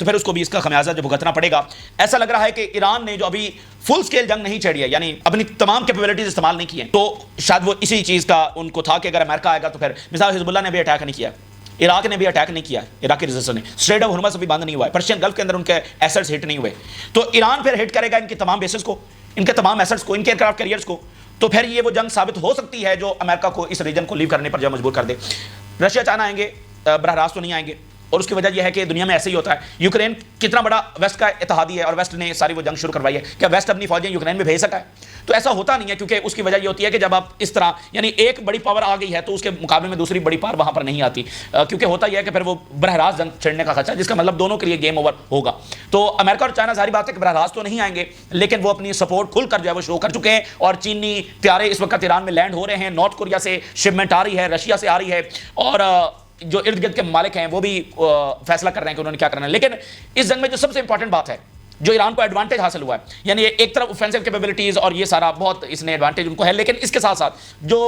تو پھر اس کو بھی اس کا خمیازہ جو بھگتنا پڑے گا. ایسا لگ رہا ہے کہ ایران نے جو ابھی فل سکیل جنگ نہیں چھیڑی ہے, یعنی اپنی تمام کیپیبلٹیز استعمال نہیں کی ہیں, تو شاید وہ اسی چیز کا ان کو تھا کہ اگر امریکہ آئے گا تو پھر مثال حزب اللہ نے بھی اٹیک نہیں کیا, عراق نے بھی اٹیک نہیں کیا, عراقی ریزسٹنس نے اسٹریٹ آف ہرمز ابھی بند نہیں ہوا ہے, پرشین گلف کے اندر ان کے ایسٹس ہٹ نہیں ہوئے, تو ایران پھر ہٹ کرے گا ان کی تمام بیسز کو, ان کے تمام ایسٹس کو, ان کے ایئرکرافٹ کیریئرز کو, تو پھر یہ وہ جنگ ثابت ہو سکتی ہے جو امریکہ کو اس ریجن کو لیو کرنے پر جو مجبور کر دے. رشیا چائنا آئیں گے, براہ راست تو نہیں آئیں گے, اور اس کی وجہ یہ ہے کہ دنیا میں ایسے ہی ہوتا ہے. یوکرین کتنا بڑا ویسٹ کا اتحادی ہے اور ویسٹ نے ساری وہ جنگ شروع کروائی ہے, کیا ویسٹ اپنی فوجیں یوکرین میں بھیج سکا ہے؟ تو ایسا ہوتا نہیں ہے, کیونکہ اس کی وجہ یہ ہوتی ہے کہ جب آپ اس طرح یعنی ایک بڑی پاور آ گئی ہے تو اس کے مقابلے میں دوسری بڑی پاور وہاں پر نہیں آتی, کیونکہ ہوتا یہ ہے کہ پھر وہ براہ راست جنگ چھڑنے کا خدشہ, جس کا مطلب دونوں کے لیے گیم اوور ہوگا. تو امریکہ اور چائنا ظاہری بات ہے کہ براہ راست تو نہیں آئیں گے, لیکن وہ اپنی سپورٹ کھل کر جو ہے وہ شو کر چکے ہیں, اور چینی طیارے اس وقت ایران میں لینڈ ہو رہے ہیں, نارتھ کوریا سے شپمنٹ آ رہی ہے, رشیا سے آ رہی ہے, اور جو ارد گرد کے ممالک ہیں وہ بھی فیصلہ کر رہے ہیں کہ انہوں نے کیا کرنا ہے. لیکن اس جنگ میں جو سب سے امپورٹنٹ بات ہے جو ایران کو ایڈوانٹیج حاصل ہوا ہے, یعنی ایک طرف اوفینسو کیپیبلٹیز اور یہ سارا بہت اس نے ایڈوانٹیج ان کو ہے, لیکن اس کے ساتھ ساتھ جو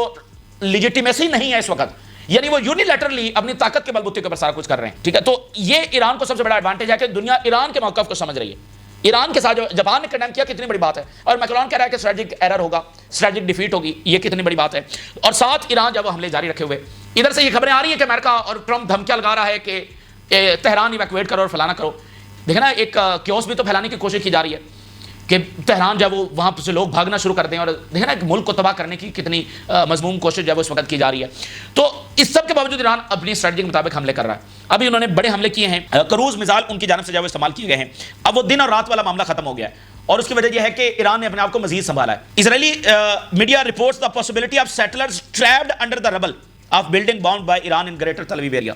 لیجیٹیمیسی نہیں ہے اس وقت, یعنی وہ یونیلیٹرلی اپنی طاقت کے بلبوتے کے اوپر سارا کچھ کر رہے ہیں, ٹھیک ہے. تو یہ ایران کو سب سے بڑا ایڈوانٹیج ہے کہ دنیا ایران کے موقف کو سمجھ رہی ہے. ایران کے ساتھ جو جاپان نے کنڈیم کیا کتنی بڑی بات ہے, اور میکرون کہہ رہا ہے کہ اسٹریٹجک ایرر ہوگا, اسٹریٹجک ڈیفیٹ ہوگی, یہ کتنی بڑی بات ہے. اور ساتھ ایران جب وہ حملے جاری رکھے ہوئے, ادھر سے یہ خبریں آ رہی ہیں کہ امریکہ اور ٹرمپ دھمکیاں لگا رہا ہے کہ تہران ایویکویٹ کرو اور فلانا کرو. دیکھیں نا, ایک کیوس بھی تو پھیلانے کی کوشش کی جا رہی ہے کہ تہران جب وہ وہاں سے لوگ بھاگنا شروع کر دیں, اور دیکھیں نا ایک ملک کو تباہ کرنے کی کتنی مضموم کوشش جب اس وقت کی جا رہی ہے. تو اس سب کے باوجود ایران اپنی اسٹریٹجی کے مطابق حملے کر رہا ہے. ابھی انہوں نے بڑے حملے کیے ہیں, کروز میزائل ان کی جانب سے جب استعمال کیے گئے ہیں. اب وہ دن اور رات والا معاملہ ختم ہو گیا ہے, اور اس کی وجہ یہ ہے کہ ایران نے اپنے آپ کو مزید سنبھالا ہے. اسرائیلی media reports the possibility of settlers trapped under the rubble of building bound by Iran in greater Tel Aviv area.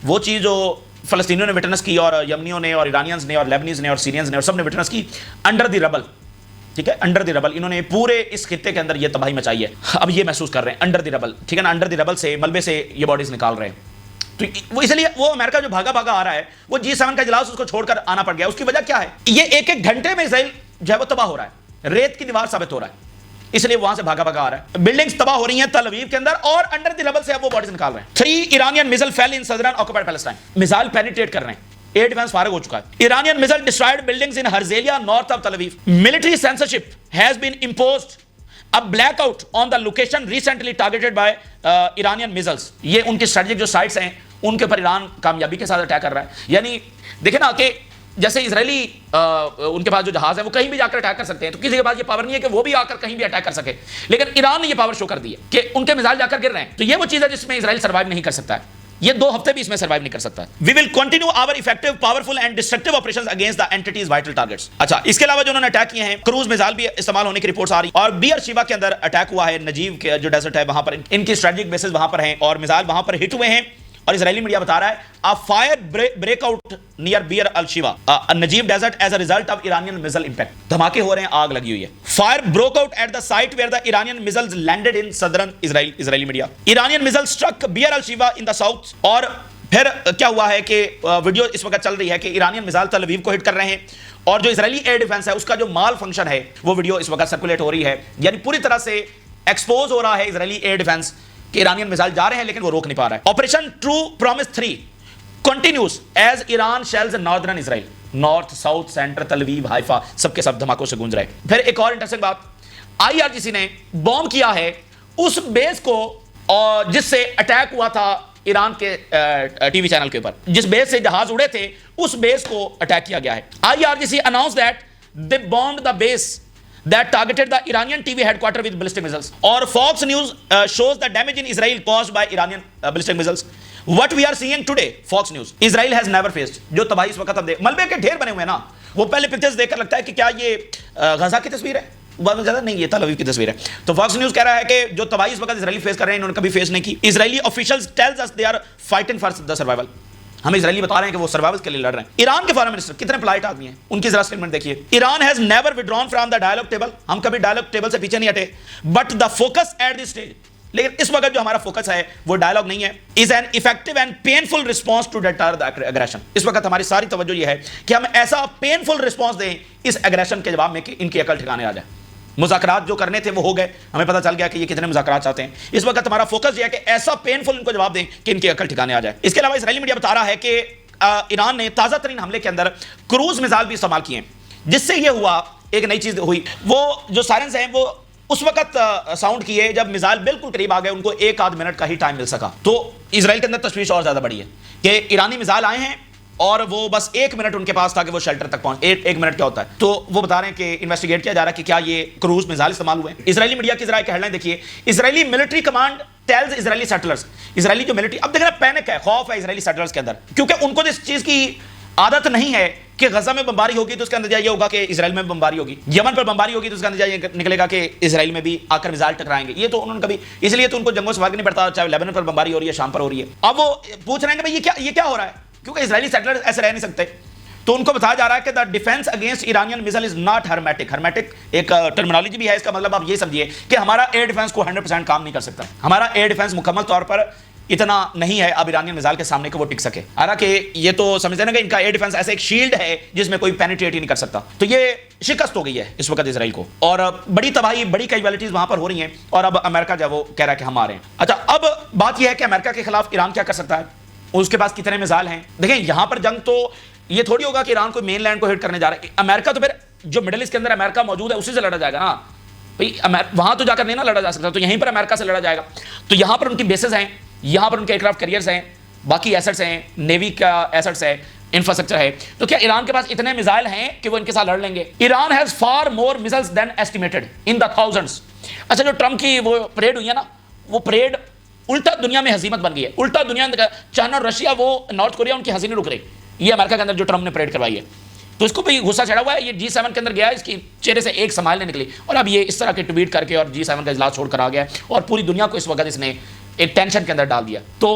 وہ چیز جو فلسطینیوں نے وٹنس کی, اور یمنیوں نے, اور ایرانیانز نے, اور لیبنیز نے, اور سیرینز نے, اور سب نے وٹنس کی, انڈر دی ربل, ٹھیک ہے, انڈر دی ربل. انہوں نے پورے اس خطے کے اندر یہ تباہی مچائی ہے. اب یہ محسوس کر رہے ہیں انڈر دی ربل, ٹھیک ہے نا, انڈر دی ربل سے, ملبے سے یہ باڈیز نکال رہے ہیں. تو وہ اس لیے وہ امریکہ جو بھاگا بھاگا آ رہا ہے, وہ G7 کا اجلاس اس کو چھوڑ کر آنا پڑ گیا. اس کی وجہ کیا ہے, یہ ایک ایک گھنٹے میں اسرائیل جو ہے وہ تباہ ہو رہا ہے, ریت کی دیوار ثابت ہو رہا ہے, اس لیے وہاں سے بھاگا بھاگا آ رہا ہے. بلڈنگز تباہ ہو رہی ہیں تل اویو کے اندر, اور انڈر دی ربل سے اب وہ باڈیز نکال رہے ہیں. 3 Iranian missile fell in southern occupied Palestine. Missile penetrate کر رہے ہیں, ایئر ڈیفنس فارغ ہو چکا ہے. Iranian missile destroyed buildings in Herzliya north of Tel Aviv. Military censorship has been imposed a blackout on the location recently targeted by Iranian missiles. یہ ان کی strategic جو سائٹس ہیں ان کے اوپر ایران کامیابی کے ساتھ اٹیک کر رہا ہے. یعنی دیکھیں نا کہ جیسے اسرائیلی ان کے پاس جو جہاز ہے وہ کہیں بھی جا کر اٹیک کر سکتے ہیں, تو کسی کے پاس یہ پاور نہیں ہے کہ وہ بھی آ کر کہیں بھی اٹیک کر سکے, لیکن ایران نے یہ پاور شو کر دی ہے کہ ان کے میزائل جا کر گر رہے ہیں. تو یہ وہ چیز ہے جس میں اسرائیل سروائیو نہیں کر سکتا ہے, یہ 2 ہفتے بھی اس میں سروائیو نہیں کر سکتا ہے. We will continue our effective powerful and destructive operations against the entity's vital targets. اچھا, اس کے علاوہ جو انہوں نے اٹیک کیے ہیں, کروز میزائل بھی استعمال ہونے کی رپورٹس آ رہی ہیں, اور بیئر شیبا کے اندر اٹیک ہوا ہے, نجیب کے جو ڈیزرٹ ہے وہاں پر ان کی اسٹریٹجک بیسز وہاں پر ہیں, اور میزائل وہاں پر ہٹ ہوئے ہیں. اور اسرائیلی میڈیا بتا رہا ہے a fire break out near Bir al-Shiva Najib desert as a result of Iranian missile impact. دھماکے ہو رہے ہیں, آگ لگی ہوئی ہے. Fire broke out at the site where the Iranian missiles landed in southern Israel. Israeli media. Iranian missiles struck Bir al-Shiva in the south. اور پھر کیا ہوا ہے کہ ویڈیو اس وقت چل رہی ہے کہ ایرانین میزائل تل اویو کو ہٹ کر رہے ہیں, اور جو اسرائیلی ایئر ڈیفنس ہے اس کا جو مال فنکشن ہے وہ ویڈیو اس وقت سرکولیٹ ہو رہی ہے. یعنی پوری طرح سے ایکسپوز ہو رہا ہے اسرائیلی ایئر ڈیفنس کہ ایرانین میزائل جا رہے ہیں لیکن وہ روک نہیں پا رہا ہے. Operation true promise 3 continues as Iran shells northern Israel, north, south, centre, Tel Aviv, حائفہ, سب کے سب دھماکوں سے گونج رہے. پھر ایک اور انٹرسٹنگ بات, IRGC نے بوم کیا ہے اس بیس کو جس سے اٹیک ہوا تھا ایران کے ٹی وی چینل کے اوپر, جس بیس سے جہاز اڑے تھے اس بیس کو اٹیک کیا گیا ہے. IRGC announced that they bombed the base that targeted the Iranian TV headquarters with ballistic missiles. Or Fox News shows the damage in Israel caused by Iranian ballistic missiles. What we are seeing today, Fox News, Israel has never faced. جو تباہی اس وقت اب دیکھ, ملبے کے ڈھیر بنے ہوئے ہیں نا, وہ پہلے پکچرز دیکھ کر لگتا ہے کہ کیا یہ غزہ کی تصویر ہے, بعد میں زیادہ نہیں, یہ تل اویو کی تصویر ہے. تو فاکس نیوز کہہ رہا ہے کہ جو تباہی اس وقت اسرائیلی فیس کر رہے ہیں انہوں نے کبھی فیس نہیں کی. Israeli officials tells us they are fighting for the survival. ہمیں اسرائیلی بتا رہے ہیں کہ وہ سروائیول کے لیے لڑ رہے ہیں. ایران کے فارن منسٹر کتنے پلائٹ آدمی ہیں, ان کی ذرا اسٹیٹمنٹ دیکھیے. Iran has never withdrawn from the dialogue table, ہم کبھی ڈائلاگ ٹیبل سے پیچھے نہیں ہٹے, but the focus at the stage, لیکن اس وقت جو ہمارا فوکس ہے وہ ڈائلاگ نہیں ہے. Is an effective and painful response to deter the aggression. اس وقت ہماری ساری توجہ یہ ہے کہ ہم ایسا پینفل رسپانس دیں اس اگریشن کے جواب میں کہ ان کی عقل ٹھکانے آ جائے. مذاکرات جو کرنے تھے وہ ہو گئے, ہمیں پتہ چل گیا کہ یہ کتنے مذاکرات چاہتے ہیں. اس وقت ہمارا فوکس یہ ہے کہ ایسا پینفل ان کو جواب دیں کہ ان کی عقل ٹھکانے آ جائے. اس کے علاوہ اسرائیلی میڈیا بتا رہا ہے کہ ایران نے تازہ ترین حملے کے اندر کروز میزائل بھی استعمال کیے ہیں، جس سے یہ ہوا ایک نئی چیز ہوئی، وہ جو سائرنز ہیں وہ اس وقت ساؤنڈ کیے جب میزائل بالکل قریب آ گئے، ان کو 1 آدھ منٹ کا ہی ٹائم مل سکا۔ تو اسرائیل کے اندر تشویش اور زیادہ بڑی ہے کہ ایرانی میزائل آئے ہیں اور وہ بس 1 منٹ ان کے پاس تھا کہ وہ شیلٹر تک پہنچ۔ 1 منٹ کیا ہوتا ہے؟ تو وہ بتا رہے ہیں کہ انویسٹیگیٹ کیا جا رہا ہے کہ کیا یہ کروز میزائل استعمال ہوئے ہیں۔ اسرائیلی میڈیا کی ذرا ایک ہیڈ لائن دیکھیے، اسرائیلی ملٹری کمانڈ ٹیلز اسرائیلی سیٹلرز، اسرائیلی جو ملٹری، اب دیکھ رہے پینک ہے، خوف ہے اسرائیلی سیٹلرز کے اندر، کیونکہ ان کو اس چیز کی عادت نہیں ہے کہ غزہ میں بمباری ہوگی تو اس کا نتیجہ یہ ہوگا کہ اسرائیل میں بمباری ہوگی، یمن پر بمباری ہوگی تو اس کا نتیجہ یہ نکلے گا کہ اسرائیل میں بھی آ کر میزائل ٹکرائیں گے۔ یہ تو انہوں نے کبھی، اس لیے تو ان کو جنگوں سے فرق نہیں پڑتا، چاہے لیبنان پر بمباری ہو رہی ہے، شام پر ہو رہی ہے۔ اب وہ پوچھ رہے ہیں کہ بھئی یہ کیا ہو رہا ہے، کیونکہ اسرائیلی سیٹلر ایسے رہ نہیں سکتے، تو ان کو بتایا جا رہا ہے کہ the defence against Iranian missile is not hermetic. Hermetic ایک ٹرمینالوجی بھی ہے، اس کا مطلب آپ یہ سمجھیے کہ ہمارا ایئر ڈیفینس کو 100% کام نہیں کر سکتا، ہمارا ایئر ڈیفینس مکمل طور پر اتنا نہیں ہے اب ایرانین میزائل کے سامنے کہ وہ ٹک سکے۔ حالانکہ یہ تو سمجھتے ہیں نا کہ ان کا ایئر ڈیفینس ایسے ایک شیلڈ ہے جس میں کوئی پینیٹریٹ ہی نہیں کر سکتا، تو یہ شکست ہو گئی ہے اس وقت اسرائیل کو، اور بڑی تباہی، بڑی کیجوالٹیز وہاں پر ہو رہی ہیں، اور اب امریکہ جو ہے وہ کہہ رہا ہے کہ ہم آ رہے ہیں۔ اچھا، اب بات یہ ہے کہ امریکہ کے خلاف ایران کیا کر سکتا ہے، اس کے پاس کتنے میزائل ہیں۔ دیکھیں یہاں پر جنگ تو یہ تھوڑی ہوگا کہ ایران کو مین لینڈ کو ہٹ کرنے جا رہا ہے، امریکہ تو پھر جو مڈل ایسٹ کے اندر امریکہ موجود ہے اسی سے لڑا جائے گا نا بھائی، وہاں تو جا کر نہیں نا لڑا جا سکتا، تو یہیں پر امریکہ سے لڑا جائے گا۔ تو یہاں پر ان کی بیسز ہیں، یہاں پر ان کے ایئر کرافٹ کیریئرز ہیں، باقی ایسٹس ہیں، نیوی کا ایسٹس ہے، انفراسٹرکچر ہے، تو کیا ایران کے پاس اتنے میزائل ہیں کہ وہ ان کے ساتھ لڑ لیں گے؟ Iran has far more missiles than estimated in the thousands. اچھا، جو ٹرمپ کی وہ پریڈ ہوئی ہے نا، وہ پریڈ الٹا دنیا میں ہزیمت بن گئی ہے، الٹا دنیا، چائنا اور رشیا، وہ نارتھ کوریا ان کی ہنسی نہیں رک رہی، یہ امریکہ کے اندر جو ٹرمپ نے پریڈ کروائی ہے، تو اس کو بھی غصہ چڑھا ہوا ہے۔ یہ G7 کے اندر گیا ہے، اس کی چہرے سے ایک سمائل نہیں نکلی، اور اب یہ اس طرح کے ٹویٹ کر کے اور G7 کا اجلاس چھوڑ کر آ گیا ہے، اور پوری دنیا کو اس وقت اس نے ایک ٹینشن کے اندر ڈال دیا۔ تو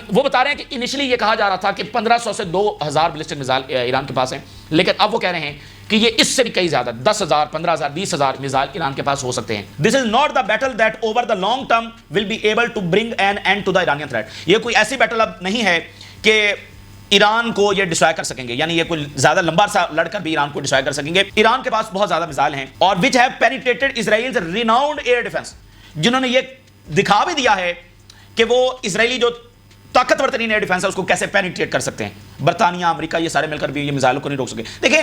وہ بتا رہے ہیں کہ انیشلی یہ کہا جا رہا تھا کہ 1500 سے 2000 بیلسٹک میزائل ایران کے پاس ہیں، لیکن اب وہ کہہ رہے ہیں کہ یہ اس سے بھی کئی زیادہ، 10,000 15,000 20,000 میزائل ایران کے پاس ہو سکتے ہیں۔ This is not the battle that over the long term will be able to bring an end to the Iranian threat۔ یہ کوئی ایسی بیٹل اب نہیں ہے کہ ایران کو یہ ڈسٹرائے کر سکیں گے، یعنی یہ کوئی زیادہ لمبا سا لڑ کر بھی ایران کو ڈسٹرائے کر سکیں گے۔ ایران کے پاس بہت زیادہ میزائل ہیں، اور which have penetrated Israel's renowned air defense، جنہوں نے یہ دکھا بھی دیا ہے کہ وہ اسرائیلی جو طاقتور ترین ایئر ڈیفینس ہے اس کو کیسے پینیٹریٹ کر سکتے ہیں۔ برطانیہ، امریکہ، یہ سارے مل کر بھی یہ میزائلوں کو نہیں روک سکے۔ دیکھیں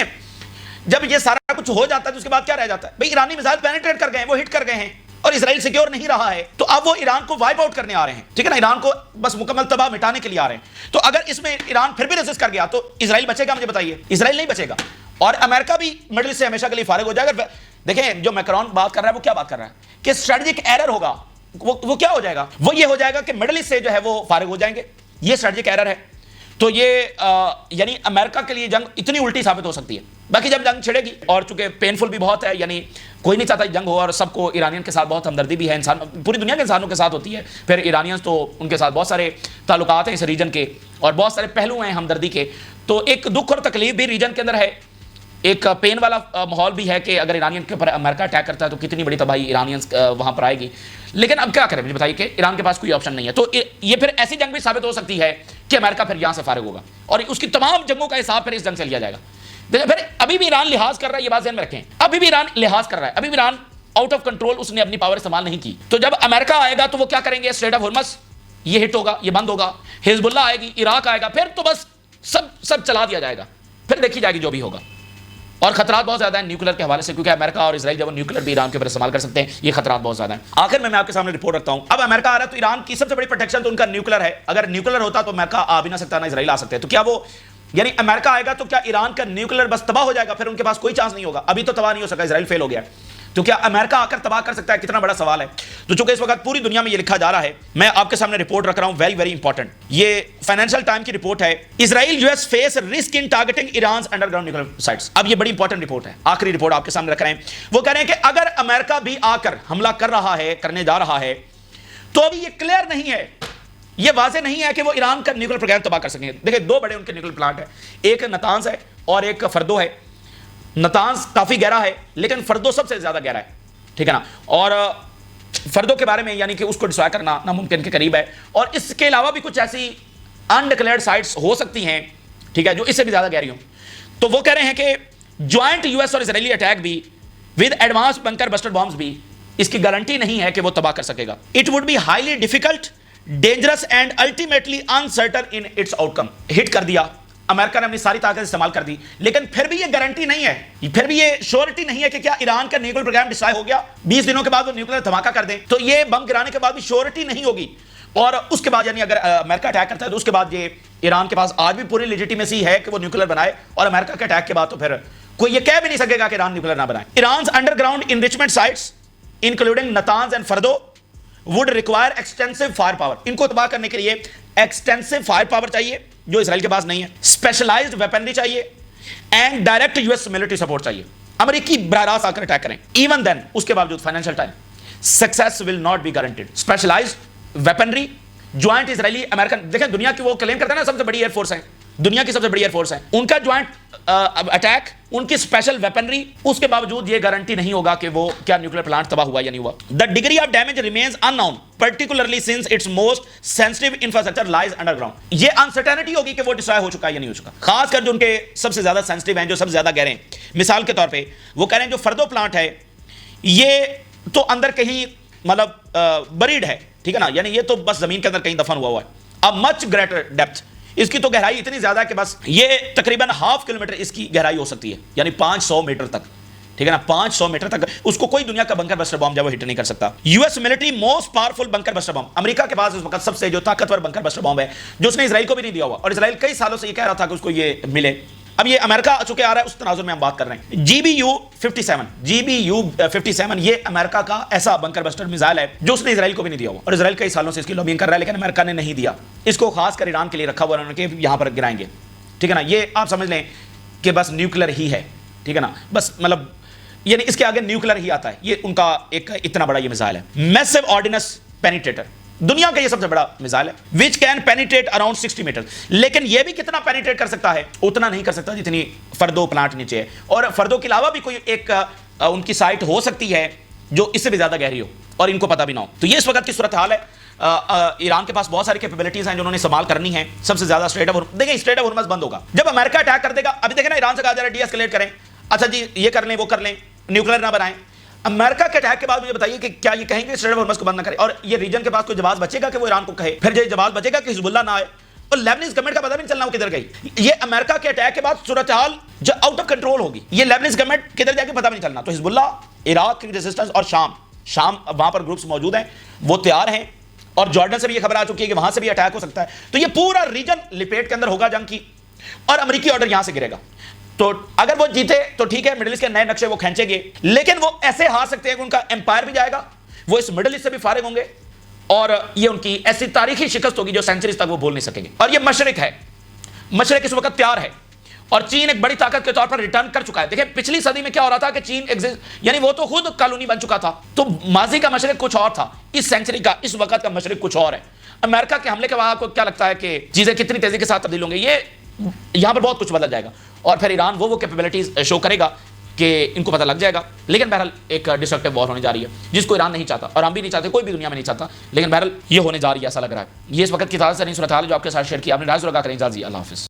جب یہ سارا کچھ ہو جاتا ہے تو اس کے بعد کیا رہ جاتا ہے؟ بھئی ایرانی میزائل پینیٹریٹ کر گئے ہیں، وہ ہٹ کر گئے ہیں، اور اسرائیل سیکیور نہیں رہا ہے، تو اب وہ ایران کو وائپ آؤٹ کرنے آ رہے ہیں، ٹھیک ہے نا، ایران کو بس مکمل تباہ مٹانے کے لیے آ رہے ہیں۔ تو اگر اس میں ایران پھر بھی ریزسٹ کر گیا تو اسرائیل بچے گا؟ مجھے بتائیے، اسرائیل نہیں بچے گا، اور امریکہ بھی مڈل ایسٹ سے ہمیشہ کے لیے فارغ ہو جائے گا۔ دیکھیں جو میکرون بات کر رہا ہے وہ کیا بات کر رہا ہے کہ اسٹریٹجک ایرر ہوگا، وہ کیا ہو جائے گا؟ وہ یہ ہو جائے گا کہ مڈل ایسٹ سے جو ہے وہ فارغ ہو جائیں گے، یہ اسٹریٹجک ایرر ہے۔ تو یہ یعنی امریکہ کے لیے جنگ اتنی الٹی ثابت ہو سکتی ہے۔ باقی جب جنگ چھڑے گی، اور چونکہ پینفل بھی بہت ہے، یعنی کوئی نہیں چاہتا جنگ ہو، اور سب کو ایرانین کے ساتھ بہت ہمدردی بھی ہے، انسان پوری دنیا کے انسانوں کے ساتھ ہوتی ہے، پھر ایرانینز تو ان کے ساتھ بہت سارے تعلقات ہیں اس ریجن کے، اور بہت سارے پہلو ہیں ہمدردی کے، تو ایک دکھ اور تکلیف بھی ریجن کے اندر ہے، ایک پین والا ماحول بھی ہے کہ اگر ایرانین کے اوپر امریکہ اٹیک کرتا ہے تو کتنی بڑی تباہی ایرانینز وہاں پر آئے گی۔ لیکن اب کیا کریں، مجھے بتائیے کہ ایران کے پاس کوئی آپشن نہیں ہے، تو یہ پھر ایسی جنگ بھی ثابت ہو سکتی ہے کہ امریکہ پھر یہاں سے فارغ ہوگا، اور اس کی تمام جنگوں کا حساب پھر اس جنگ سے لیا جائے گا۔ پھر ابھی بھی ایران لحاظ کر رہا ہے، یہ بات ذہن میں رکھیں، ابھی بھی ایران لحاظ کر رہا ہے، ابھی بھی ایران آؤٹ آف کنٹرول، اس نے اپنی پاور استعمال نہیں کی۔ تو جب امریکہ آئے گا تو وہ کیا کریں گے؟ اسٹریٹ آف ہرمز یہ ہٹ ہوگا، یہ بند ہوگا، حزب اللہ آئے گی، عراق آئے گا، پھر تو بس سب چلا دیا جائے گا، پھر دیکھی جائے گی جو بھی ہوگا۔ اور خطرات بہت زیادہ ہیں نیوکلیر کے حوالے سے، کیونکہ امریکہ اور اسرائیل جب وہ نیوکلیر بھی ایران کے اوپر استعمال کر سکتے ہیں، یہ خطرات بہت زیادہ ہیں۔ آخر میں آپ کے سامنے رپورٹ رکھتا ہوں، اب امریکہ آ رہا ہے تو ایران کی سب سے بڑی پروٹیکشن تو ان کا نیوکلیر ہے، اگر نیوکلیر ہوتا تو امریکہ آ بھی نہ سکتا، نہ اسرائیل آ سکتے، تو کیا وہ یعنی امریکہ آئے گا تو کیا ایران کا نیوکلیر بس تباہ ہو جائے گا، پھر ان کے پاس کوئی چانس نہیں ہوگا؟ ابھی تو تباہ نہیں ہو سکا، اسرائیل فیل ہو گیا، تو کیا امریکہ آ کر تباہ کر سکتا ہے؟ کتنا بڑا سوال ہے۔ تو چونکہ اس وقت پوری دنیا میں یہ لکھا جا رہا ہے، میں آپ کے سامنے رپورٹ رکھ رہا ہوں، ویری ویری امپورٹنٹ، یہ فائنینشیل ٹائم کی رپورٹ ہے، Israel U S faces risk in targeting Iran's underground nuclear sites. اب یہ بڑی امپورٹنٹ رپورٹ ہے، آخری رپورٹ آپ کے سامنے رکھ رہے ہیں۔ وہ کہہ رہے ہیں کہ اگر امریکہ بھی آ کر حملہ کر رہا ہے، کرنے جا رہا ہے، تو ابھی یہ کلیئر نہیں ہے، یہ واضح نہیں ہے کہ وہ ایران کا نیوکلیر پروگرام تباہ کر سکیں گے۔ دیکھیں دو بڑے ان کے نیوکلیر پلانٹ ہیں، ایک نتانز ہے اور ایک فردو ہے۔ نتانز کافی گہرا ہے لیکن فردو سب سے زیادہ گہرا ہے، ٹھیک ہے نا، اور فردو کے بارے میں یعنی کہ اس کو ڈسٹرائے کرنا ناممکن کے قریب ہے، اور اس کے علاوہ بھی کچھ ایسی انڈکلیئرڈ سائٹس ہو سکتی ہیں، ٹھیک ہے، جو اس سے بھی زیادہ گہری ہوں۔ تو وہ کہہ رہے ہیں کہ جوائنٹ یو ایس اور اسرائیلی اٹیک بھی with advance bunker buster bombs بھی اس کی گارنٹی نہیں ہے کہ وہ تباہ کر سکے گا۔ It would be highly difficult, dangerous and ultimately uncertain in its outcome. ہٹ کر دیا، امریکہ نے اپنی ساری طاقت استعمال کر دی، لیکن پھر بھی یہ گارنٹی نہیں ہے، پھر بھی یہ شیورٹی نہیں ہے کہ کیا ایران کا نیوکلیر پروگرام ڈسٹرائے ہو گیا 20 دنوں کے بعد وہ نیوکلیر دھماکہ کر دیں، تو یہ بم گرانے کے بعد بھی شیورٹی نہیں ہوگی. اور اس کے بعد یعنی اگر امریکہ اٹیک کرتا ہے تو اس کے بعد یہ ایران کے پاس آج بھی پوری لیجیٹیمیسی ہے کہ وہ نیوکلیر بنائے، اور امریکہ کے اٹیک کے بعد تو پھر کوئی یہ کہہ بھی نہیں سکے گا کہ ایران نیوکلیر نہ بنائے. Iran's underground enrichment sites including Natanz and Fordow would require extensive fire power. ان کو تباہ کرنے کے لیے extensive fire power چاہیے جو اسرائیل کے پاس نہیں ہے، specialized weaponry چاہیے and direct US military support چاہیے. امریکی براہ راست آ کر اٹیک کریں. Even then اس کے باوجود financial time success will not be guaranteed. Specialized weaponry joint Israeli American, دیکھیں دنیا کی وہ کلیم کرتے ہیں نا سب سے بڑی ایئر فورس ہے، دنیا کی سب سے بڑی ایئر فورس ہے، ان کا جوائنٹ اٹیک، ان کی اسپیشل ویپنری، اس کے باوجود یہ گارنٹی نہیں ہوگا کہ وہ کیا نیوکلیر پلانٹ تباہ ہوا یا نہیں ہوا. The degree of damage remains unknown, particularly since its most sensitive infrastructure lies underground. یہ انسرٹینٹی ہوگی کہ وہ ڈسٹرائے ہو چکا ہے یا نہیں ہو چکا، خاص کر جو ان کے سب سے زیادہ سینسٹیو ہیں، جو سب سے زیادہ گہرے ہیں. مثال کے طور پہ وہ کہہ رہے ہیں جو فردو پلانٹ ہے یہ تو اندر کہیں مطلب بریڈ ہے، ٹھیک ہے نا، یعنی یہ تو بس زمین کے اندر کہیں دفن ہوا ہے. اب مچ گریٹر ڈیپتھ، اس کی تو گہرائی اتنی زیادہ ہے کہ بس یہ تقریباً 0.5 کلومیٹر اس کی گہرائی ہو سکتی ہے، یعنی 500 میٹر تک، ٹھیک ہے نا، 500 میٹر تک اس کو کوئی دنیا کا بنکر بسٹر بم جو وہ ہٹ نہیں کر سکتا. U S military most powerful bunker buster bomb, امریکہ کے پاس اس وقت سب سے جو طاقتور بنکر بسٹر بم ہے جو اس نے اسرائیل کو بھی نہیں دیا ہوا، اور اسرائیل کئی سالوں سے یہ کہہ رہا تھا کہ اس کو یہ ملے. اب یہ امریکہ چونکہ آ رہا ہے اس تناظر میں ہم بات کر رہے ہیں. GBU-57 یہ امریکہ کا ایسا بنکر بسٹر میزائل ہے جو اس نے اسرائیل کو بھی نہیں دیا ہوا، اور اسرائیل کئی سالوں سے اس کی لوبنگ کر رہا ہے لیکن امریکہ نے نہیں دیا. اس کو خاص کر ایران کے لیے رکھا ہوا انہوں نے کہ یہاں پر گرائیں گے، ٹھیک ہے نا. یہ آپ سمجھ لیں کہ بس نیوکلیر ہی ہے، ٹھیک ہے نا، بس مطلب یعنی اس کے آگے نیوکلیر ہی آتا ہے. یہ ان کا ایک اتنا بڑا یہ میزائل ہے. میسو آرڈیننس پینیٹریٹر، دنیا کا یہ سب سے بڑا میزائل ہے، which can penetrate around 60 metre. لیکن یہ بھی کتنا پینیٹریٹ کر سکتا ہے؟ اتنا نہیں کر سکتا جتنی فردو پلانٹ نیچے ہے، اور فردو کے علاوہ بھی کوئی ایک ان کی سائٹ ہو سکتی ہے جو اس سے بھی زیادہ گہری ہو اور ان کو پتہ بھی نہ ہو. تو یہ اس وقت کی صورتحال ہے. ایران کے پاس بہت ساری کیپیبلٹیز ہیں جو انہوں نے استعمال کرنی ہیں. سب سے زیادہ دیکھیں اسٹریٹ آف ہرمز بند ہوگا جب امریکہ اٹیک کر دے گا. ابھی دیکھیں نا ایران سے کہا جا رہا ہے ڈی ایسکیلیٹ کریں، اچھا جی یہ کر لیں وہ کر لیں، نیوکلیر نہ بنائیں. امریکہ کے اٹیک کے بعد مجھے بتائیے کہ کیا یہ کہیں گے اسٹریٹ آف ہرمز کو بند نہ کریں، اور یہ ریجن کے پاس کوئی جواز بچے گا کہ وہ ایران کو کہے؟ پھر یہ جواز بچے گا کہ حزب اللہ نہ آئے، اور لیبنیز گورنمنٹ کا پتہ بھی نہیں چلنا وہ کدھر گئی. یہ امریکہ کے اٹیک کے بعد صورتحال جو آؤٹ آف کنٹرول ہوگی، یہ لیبنیز گورنمنٹ کدھر جا کے پتہ بھی نہیں چلنا. تو حزب اللہ، عراق کی ریزسٹنس، اور شام وہاں پر گروپس موجود ہیں، وہ تیار ہیں، اور جارڈن سے بھی یہ خبر آ چکی ہے کہ وہاں سے بھی اٹیک ہو سکتا ہے. تو یہ پورا ریجن لپیٹ کے اندر ہوگا جنگ کی، اور امریکی آرڈر یہاں سے گرے گا. تو اگر وہ جیتے تو ٹھیک ہے، مڈل ایسٹ کے نئے نقشے وہ کھینچیں گے، لیکن وہ ایسے ہار سکتے ہیں کہ ان کا امپائر بھی جائے گا، وہ اس مڈل ایسٹ سے بھی فارغ ہوں گے، اور یہ ان کی ایسی تاریخی شکست ہوگی جو سینچریز تک وہ بھول نہیں سکیں گے. اور یہ مشرق ہے، مشرق اس وقت تیار ہے، اور چین ایک بڑی طاقت کے طور پر ریٹرن کر چکا ہے. دیکھیں پچھلی صدی میں کیا ہو رہا تھا کہ چین یعنی وہ تو خود کالونی بن چکا تھا، تو ماضی کا مشرق کچھ اور تھا، اس سینچری کا اس وقت کا مشرق کچھ اور ہے. امریکہ کے حملے کے بعد آپ کو کیا لگتا ہے کہ چیزیں کتنی تیزی کے ساتھ تبدیل ہوں گی؟ یہاں پر بہت کچھ بدل جائے گا، اور پھر ایران وہ کیپیبلٹیز شو کرے گا کہ ان کو پتہ لگ جائے گا. لیکن بہرحال ایک ڈسٹرکٹیو وار ہونے جا رہی ہے جس کو ایران نہیں چاہتا، اور ہم بھی نہیں چاہتے، کوئی بھی دنیا میں نہیں چاہتا، لیکن بہرحال یہ ہونے جا رہی ہے ایسا لگ رہا ہے. یہ اس وقت کی تازہ ترین صورتحال جو آپ کے ساتھ شیئر کی. آپ نے رائے ضرور کریں. اجازت، اللہ حافظ.